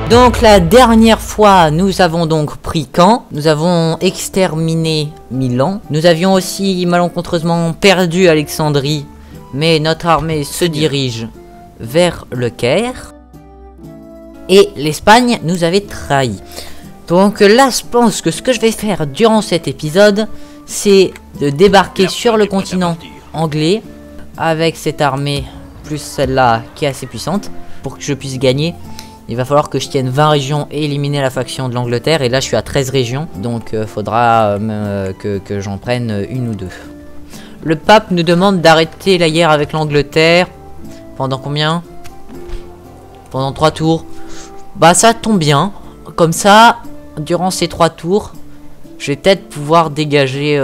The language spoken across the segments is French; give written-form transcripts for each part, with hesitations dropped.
Donc la dernière fois, nous avons donc pris Caen, nous avons exterminé Milan, nous avions aussi malencontreusement perdu Alexandrie, mais notre armée se dirige vers le Caire, et l'Espagne nous avait trahis. Donc là, je pense que ce que je vais faire durant cet épisode, c'est de débarquer sur le continent anglais, avec cette armée, plus celle-là qui est assez puissante, pour que je puisse gagner. Il va falloir que je tienne 20 régions et éliminer la faction de l'Angleterre. Et là, je suis à 13 régions. Donc, faudra que j'en prenne une ou deux. Le pape nous demande d'arrêter la guerre avec l'Angleterre. Pendant combien? Pendant 3 tours. Bah, ça tombe bien. Comme ça, durant ces 3 tours, je vais peut-être pouvoir dégager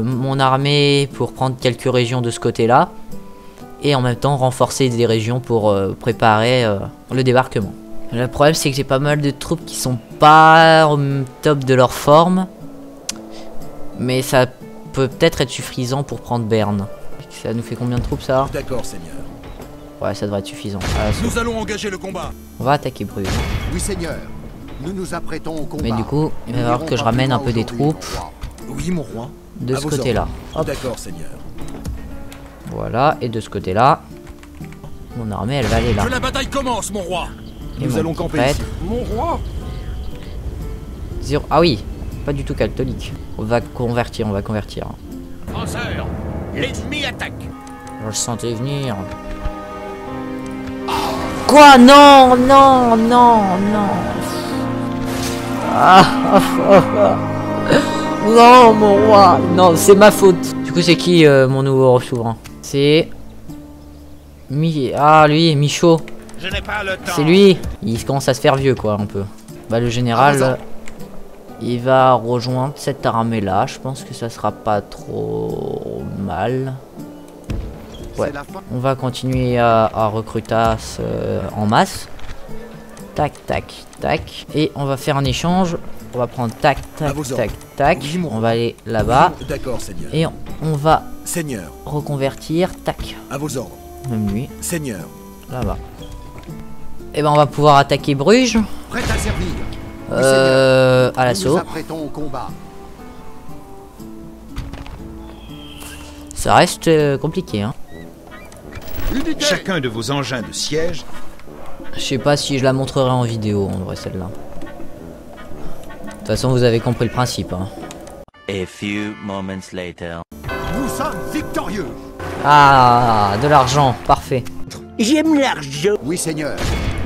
mon armée pour prendre quelques régions de ce côté-là. Et en même temps, renforcer des régions pour préparer le débarquement. Le problème, c'est que j'ai pas mal de troupes qui sont pas au top de leur forme. Mais ça peut peut-être être suffisant pour prendre Berne. Ça nous fait combien de troupes, ça? D'accord, Seigneur. Ouais, ça devrait être suffisant. Nous allons engager le combat. On va attaquer Bruges. Oui, Seigneur. Nous nous apprêtons au combat. Mais du coup, il va falloir que je ramène un peu des troupes Oui, mon roi. de ce côté-là. D'accord, Seigneur. Voilà, et de ce côté-là, mon armée, elle va aller là. Que la bataille commence, mon roi. Et Nous mon allons camper prêtre. ici. Mon roi. Ah oui, pas du tout catholique. On va convertir. Penseur, l'ennemi attaque. Je le sentais venir. Quoi? Non. Non, mon roi. Non, c'est ma faute. Du coup, c'est qui mon nouveau souverain? C'est... lui, Michaud. Je n'ai pas le temps. C'est lui. Il commence à se faire vieux, quoi, un peu. Bah, le général... il va rejoindre cette armée-là. Je pense que ça sera pas trop mal. Ouais. On va continuer à recruter en masse. Tac. Et on va faire un échange. On va prendre tac. Oui, On va aller là-bas. D'accord, Seigneur. Et on va Seigneur, reconvertir. Tac. à vos ordres. Même lui. Seigneur. Là-bas. Et ben on va pouvoir attaquer Bruges. Prêt à servir. À l'assaut. Nous nous apprêtons au combat. Ça reste compliqué, hein. Unité. Chacun de vos engins de siège. Je sais pas si je la montrerai en vidéo, en vrai, celle-là. De toute façon, vous avez compris le principe, hein. A few moments later. Nous sommes victorieux. Ah, de l'argent, parfait. J'aime l'argent. Oui, Seigneur.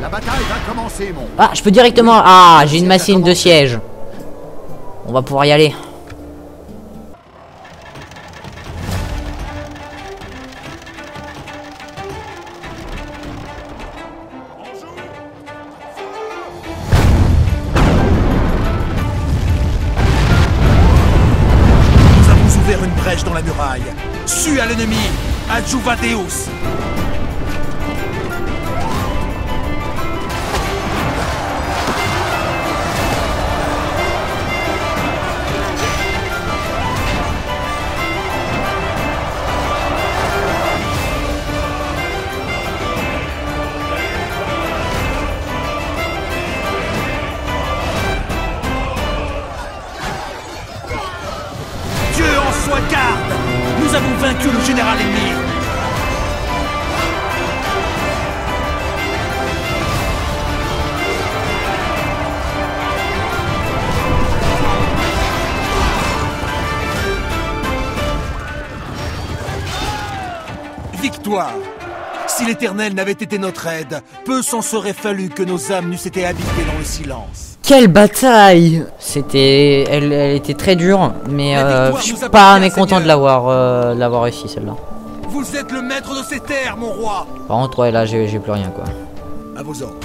La bataille va commencer, mon. Ah, je peux directement... Ah, j'ai une machine de siège. On va pouvoir y aller. Nous avons ouvert une brèche dans la muraille. Su à l'ennemi. Adjuva Deus. Dieu en soit garde. Nous avons vaincu le général ennemi. Victoire. Si l'Éternel n'avait été notre aide, peu s'en serait fallu que nos âmes n'eussent été habitées dans le silence. Quelle bataille! C'était... Elle était très dure, mais je suis pas mécontent de l'avoir réussi, celle-là. Vous êtes le maître de ces terres, mon roi. Par contre, ouais, là, j'ai plus rien, quoi. À vos ordres.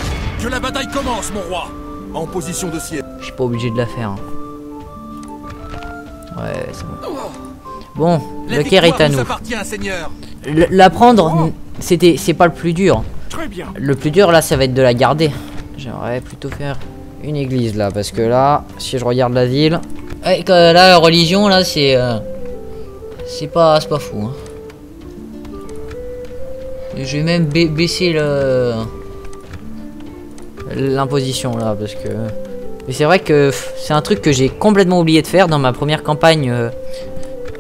Que la bataille commence, mon roi. En position de siège. Je suis pas obligé de la faire. Hein. Ouais, c'est bon. Bon, le Caire est à nous. Seigneur. La prendre, c'est pas le plus dur. Très bien. Le plus dur, là, ça va être de la garder. J'aimerais plutôt faire une église, là, parce que là, si je regarde la ville... Ouais, là, la religion, là, c'est pas fou, hein. Je vais même baisser l'imposition là, parce que... Mais c'est vrai que c'est un truc que j'ai complètement oublié de faire dans ma première campagne.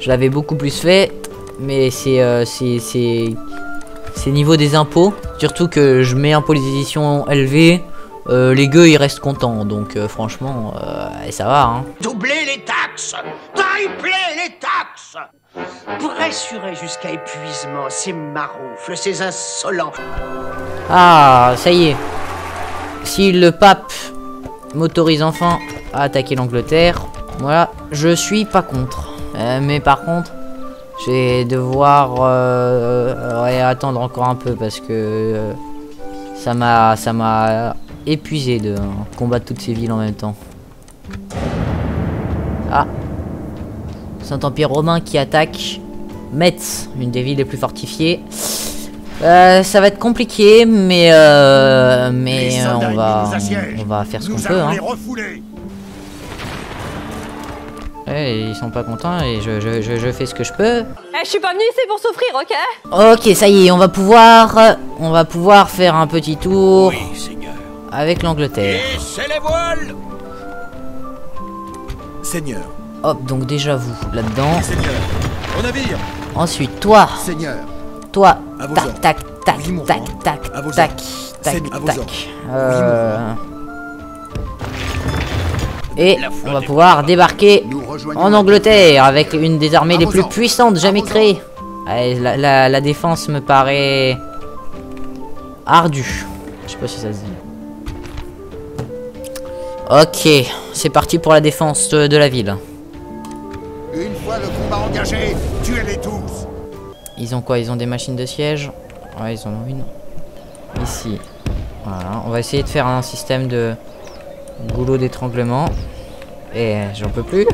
Je l'avais beaucoup plus fait, mais c'est niveau des impôts. Surtout que je mets imposition élevée, les gueux ils restent contents, donc franchement, ça va. Hein. Doubler les taxes, tripler les taxes, pressurer jusqu'à épuisement ces maroufles, ces insolents. Ah, ça y est. Si le pape m'autorise enfin à attaquer l'Angleterre, voilà, je suis pas contre. Mais par contre, je vais devoir ouais, attendre encore un peu parce que ça m'a épuisé de combattre toutes ces villes en même temps. Ah, Saint-Empire romain qui attaque Metz, une des villes les plus fortifiées. Ça va être compliqué, mais on va faire ce qu'on peut. Hein. Ouais, ils sont pas contents et je fais ce que je peux. Je suis pas venu ici pour souffrir, ok? Ok, ça y est, on va pouvoir faire un petit tour avec l'Angleterre. C'est les voiles. Seigneur. Hop, donc déjà vous, là-dedans. Seigneur. Au navire. Ensuite, toi. Seigneur. Toi. À vos Tac, ordres. tac, tac, Oui, mon tac, roi. tac, À vos tac, ordres. tac, Seigneur, à vos tac. ordres. Et on va pouvoir débarquer Nous rejoignons en Angleterre avec une des armées les plus puissantes jamais créées. Allez, la défense me paraît ardue. Je sais pas si ça se dit. Ok, c'est parti pour la défense de la ville. Une fois le combat engagé, tuez-les tous. Ils ont quoi? Ils ont des machines de siège. Ouais, ils en ont une. Ici. Voilà, on va essayer de faire un système de goulot d'étranglement. Et j'en peux plus.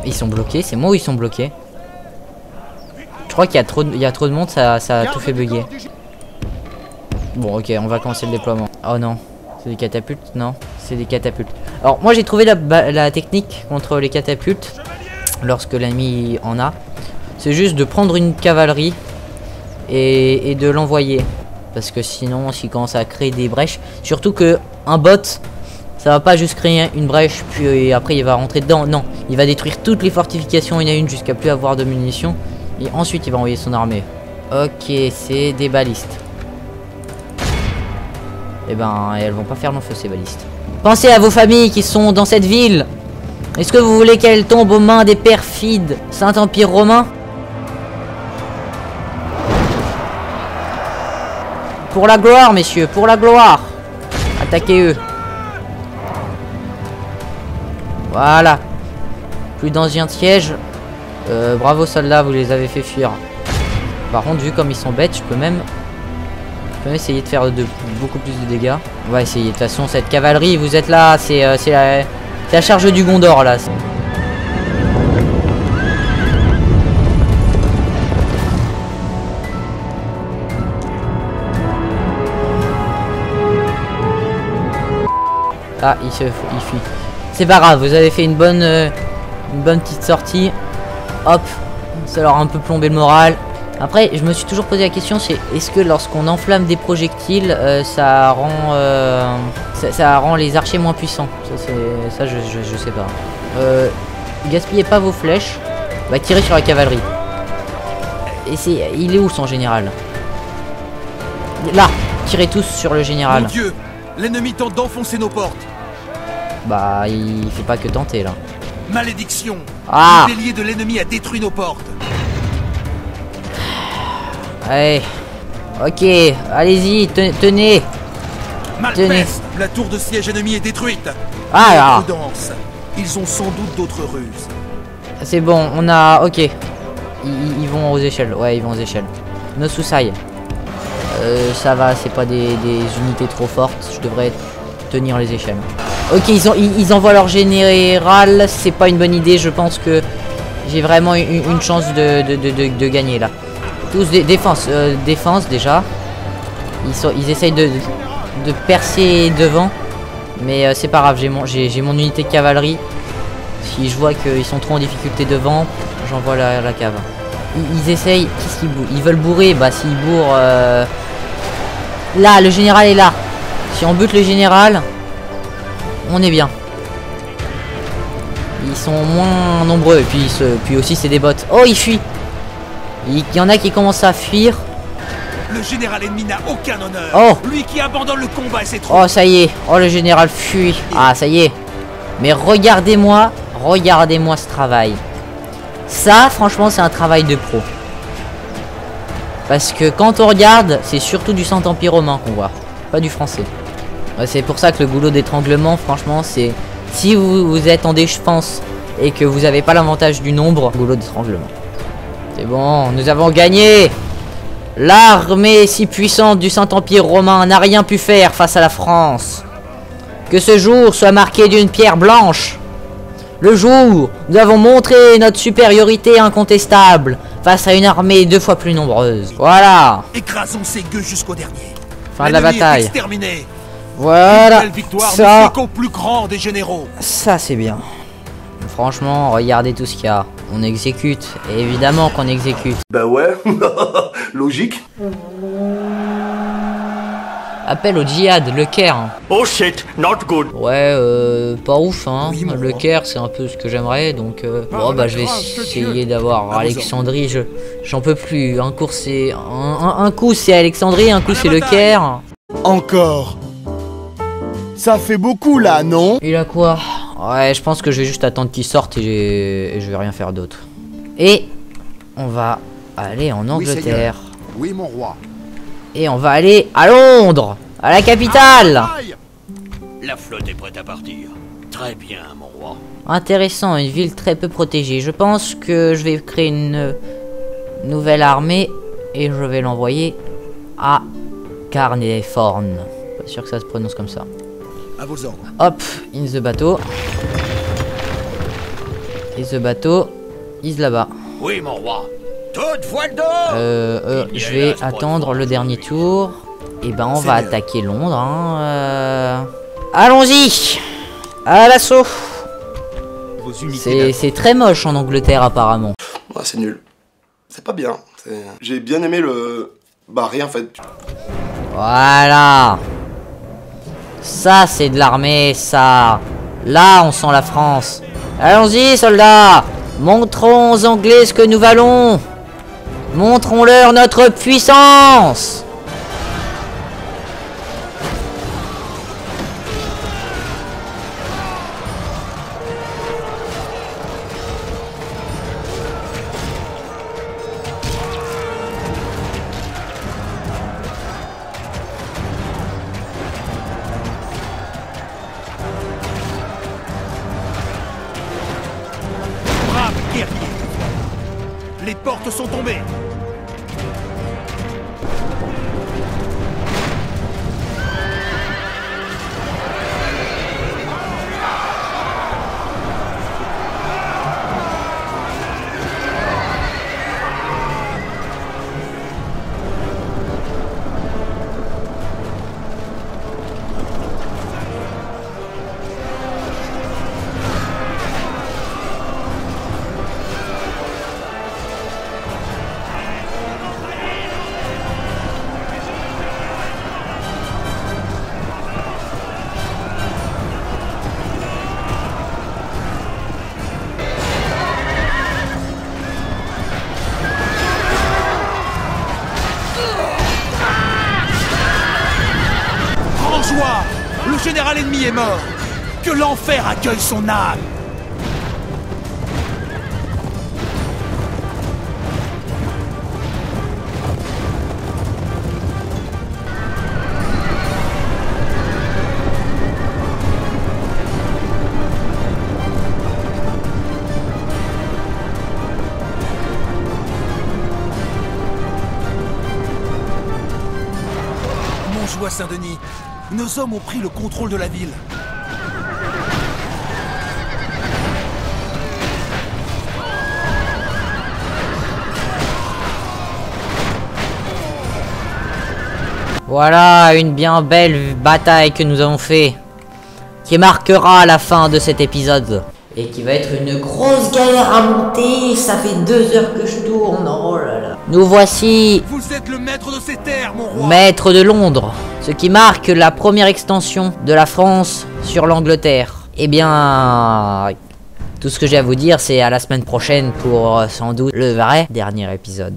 Ils sont bloqués, c'est moi où ils sont bloqués. Je crois qu'il y a trop de monde, ça a tout fait bugger. Bon, ok, on va commencer le déploiement. Oh non, c'est des catapultes? Non, c'est des catapultes. Alors, moi j'ai trouvé la technique contre les catapultes, lorsque l'ennemi en a. C'est juste de prendre une cavalerie et de l'envoyer. Parce que sinon, s'il commence à créer des brèches, surtout que un bot, ça va pas juste créer une brèche, puis après il va rentrer dedans. Non, il va détruire toutes les fortifications une à une jusqu'à plus avoir de munitions. Et ensuite, il va envoyer son armée. Ok, c'est des balistes. Eh ben, elles vont pas faire long feu ces balistes. Pensez à vos familles qui sont dans cette ville. Est-ce que vous voulez qu'elles tombent aux mains des perfides Saint-Empire romain? Pour la gloire, messieurs, pour la gloire. Attaquez-eux. Voilà. Plus d'anciens de siège. Bravo soldats, vous les avez fait fuir. Par contre, vu comme ils sont bêtes, je peux même essayer de faire beaucoup plus de dégâts. On va essayer. De toute façon, cette cavalerie, vous êtes là, c'est la charge du Gondor là. Ah, il fuit. C'est pas grave, vous avez fait une bonne petite sortie. Hop, ça leur a un peu plombé le moral. Après, je me suis toujours posé la question, c'est est-ce que lorsqu'on enflamme des projectiles, ça rend les archers moins puissants? Ça, je sais pas. Gaspillez pas vos flèches. On va tirer sur la cavalerie. Et il est où son général? Là, tirez tous sur le général. Mon Dieu, l'ennemi tente d'enfoncer nos portes. Bah, il fait pas que tenter là. Malédiction. Ah. Le bélier de l'ennemi a détruit nos portes. Allez. Ok, allez-y, tenez. Malpeste, la tour de siège ennemie est détruite. Ah là. Prudence. Ils ont sans doute d'autres ruses. C'est bon, on a... Ok. Ils vont aux échelles. Ouais, ils vont aux échelles. No Susai. Ça va, c'est pas des unités trop fortes. Je devrais tenir les échelles. Ok, ils envoient leur général. C'est pas une bonne idée. Je pense que j'ai vraiment une chance de gagner là. Tous défense déjà. Ils essayent de percer devant. Mais c'est pas grave, j'ai mon unité de cavalerie. Si je vois qu'ils sont trop en difficulté devant, j'envoie la cave. Ils essayent, qu'est-ce qu'ils bourrent? Ils veulent bourrer, bah s'ils bourrent... Là, le général est là. Si on bute le général, on est bien. Ils sont moins nombreux. Et puis aussi, c'est des bots. Oh, il fuit. Il y en a qui commencent à fuir. Le général ennemi n'a aucun honneur. Oh. Lui qui abandonne le combat et ses troupes. Oh, ça y est. Oh, le général fuit. Ah, ça y est. Mais regardez-moi. Regardez-moi ce travail. Ça, franchement, c'est un travail de pro. Parce que quand on regarde, c'est surtout du Saint-Empire romain qu'on voit. Pas du français. Ouais, c'est pour ça que le goulot d'étranglement, franchement, c'est... Si vous êtes en défense et que vous n'avez pas l'avantage du nombre, goulot d'étranglement. C'est bon, nous avons gagné. L'armée si puissante du Saint-Empire romain n'a rien pu faire face à la France. Que ce jour soit marqué d'une pierre blanche. Le jour où nous avons montré notre supériorité incontestable face à une armée 2 fois plus nombreuse. Voilà. Écrasons ces gueux jusqu'au dernier. Fin de la bataille. Exterminé. Voilà. Une victoire Ça, ne fait qu'au plus grand des généraux. ça c'est bien. Franchement, regardez tout ce qu'il y a. On exécute. Et évidemment qu'on exécute. Bah ouais, logique. Appel au djihad, le Caire. Oh shit, not good. Ouais, pas ouf, hein. Oui, mon Le roi. Caire, c'est un peu ce que j'aimerais, donc... bon, bah, je vais essayer d'avoir Alexandrie. J'en peux plus. Un coup, c'est... Un coup, c'est Alexandrie, un coup, c'est le Caire. Encore. Ça fait beaucoup là, non? Il a quoi? Ouais, je pense que je vais juste attendre qu'il sorte et je vais rien faire d'autre. Et on va aller en Angleterre. Oui, mon roi. Et on va aller à Londres, à la capitale. La flotte est prête à partir. Très bien, mon roi. Intéressant, une ville très peu protégée. Je pense que je vais créer une nouvelle armée et je vais l'envoyer à Carnarvon. Pas sûr que ça se prononce comme ça. À vos ordres. Hop, in the bateau. Et ce bateau, is là-bas. Oui, mon roi. Toute voile d'or. Je vais attendre le dernier tour. Et ben on va attaquer Londres. Hein, Allons-y. À l'assaut. Vos unités C'est très moche en Angleterre apparemment. Ouais, c'est nul. C'est pas bien. J'ai bien aimé le... Bah rien en fait. Voilà. Ça c'est de l'armée, ça. Là on sent la France. Allons-y soldats. Montrons aux Anglais ce que nous valons. Montrons-leur notre puissance. braves guerriers. Les portes sont tombées. Joie, le général ennemi est mort. Que l'enfer accueille son âme. Montjoie Saint-Denis, nos hommes ont pris le contrôle de la ville. Voilà une bien belle bataille que nous avons fait, qui marquera la fin de cet épisode. Et qui va être une grosse galère à monter, ça fait 2 heures que je tourne, oh là là. Nous voici Vous êtes le maître de ces terres, mon roi. maître de Londres, ce qui marque la première extension de la France sur l'Angleterre. Eh bien, tout ce que j'ai à vous dire, c'est à la semaine prochaine pour sans doute le vrai dernier épisode.